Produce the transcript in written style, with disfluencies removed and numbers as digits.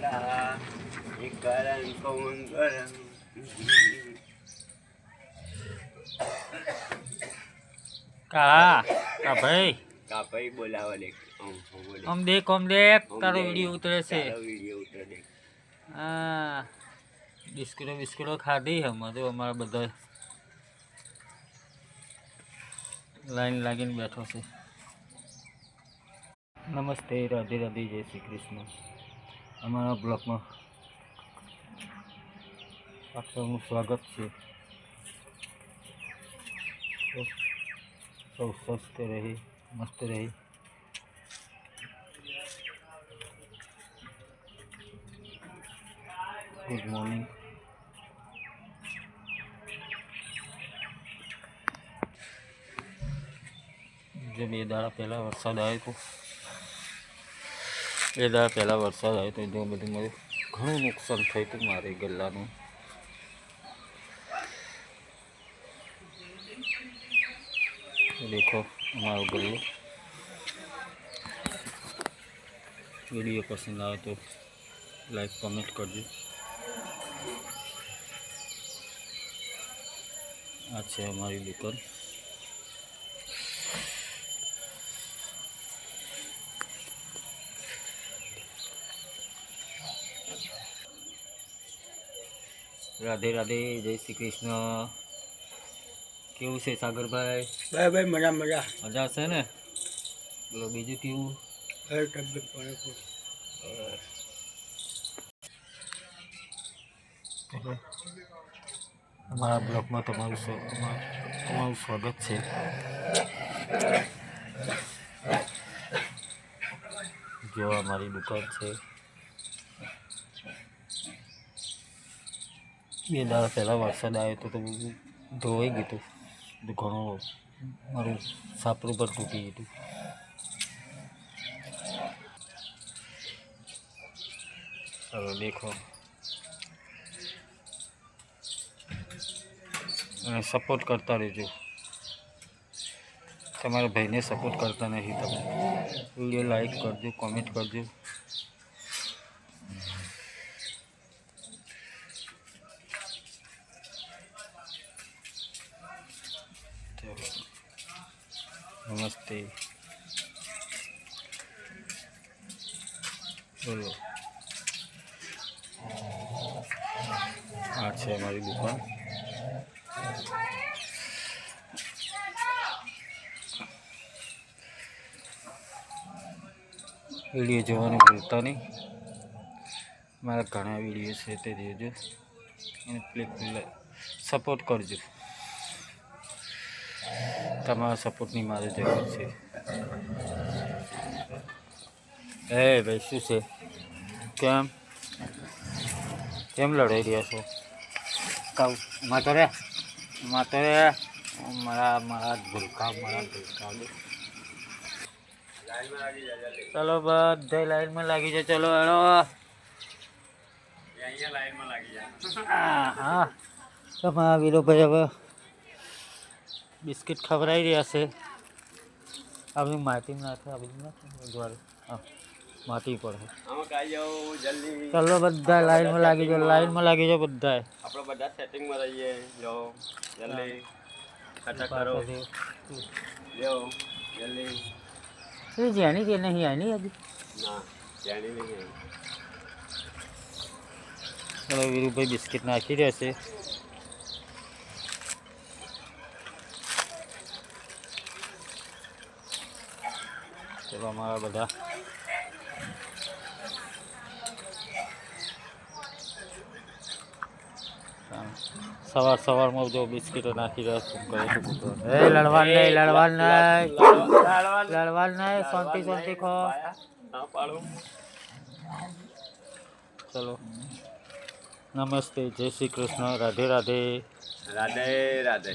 વાળા એક ગરમ કોણ ગરમ કા કા ભાઈ બોલાવો દેખ આમ દેખ તારો વિડીયો ઉતરે છે વિડીયો ઉતરે દેખ હા બિસ્કુટો ખાધી હમણાં તો અમારા બધા લાઈન લાગીને બેઠો છે. નમસ્તે, રાધે રાધે, જય શ્રી કૃષ્ણ. અમારા બ્લોગમાં આપનું સ્વાગત છે. સૌ સ્વસ્થ રહે, મસ્ત રહે. Good morning. જે 2 દાડા પહેલાં વરસાદ આવ્યો હતો જો બધું મારું ઘણું નુકસાન થયું હતું મારે ગલ્લાનું. દેખો અમારો ગલ્લો. વિડીયો પસંદ આવે તો લાઈક કમેન્ટ કરજો. આ છે અમારી દુકાન. રાધે રાધે, જય શ્રી કૃષ્ણ. કેવું છે સાગરભાઈ? ભાઈ મજા છે ને? બોલો બીજું કેવું? અમારા બ્લોગમાં તમારું સ્વાગત છે. જો અમારી દુકાન છે. 2 દાડા પહેલાં વરસાદ આવ્યો તો ધોવાઈ ગયું હતું. ઘણું મારું સાપરું પર તૂટી ગયું હતું. ચાલો દેખો અને સપોર્ટ કરતા રહેજો. તમારા ભાઈને સપોર્ટ કરતા નથી તમે. વિડીયો લાઈક કરજો, કોમેન્ટ કરજો. નમસ્તે. બોલો આ છે અમારી દુકાન. વિડીયો જોવાનું ભૂલતા નહીં. મારા ઘણા વિડીયો છે તે જોજો અને પ્લીઝ સપોર્ટ કરજો. તમારા સપોર્ટની મારે જરૂર છે. ભાઈ શું છે? કેમ લડાઈ રહ્યા છો? કહું માતો રે મારા ભૂલકા ચલો બધા લાઈનમાં લાગી જાય. ચલો હેડો. હા તમારા વીરોભાઈ હવે બિસ્કિટ ખવડાવી રહ્યા છે. આપણી માટી નાખે આ બધું નાખે હા માટી પર. ચલો બધા લાઈનમાં લાગી જાઓ બધા. આપણે બધા સેટિંગમાં રહીએ. જો જલ્દી ખટક કરો. જો જલ્દી. શું જાણી કે નહીં આની હજી? ના જાણી નહીં. ચલો વીરુભાઈ બિસ્કિટ નાખી રહ્યા છે. ચલો અમારા બધા સવારમાં જો બિસ્કિટો નાખી રહ્યા છું. લડવાનું નહીં. શાંતિ ખો. ચલો નમસ્તે, જય શ્રી કૃષ્ણ, રાધે રાધે. રાધે રાધે.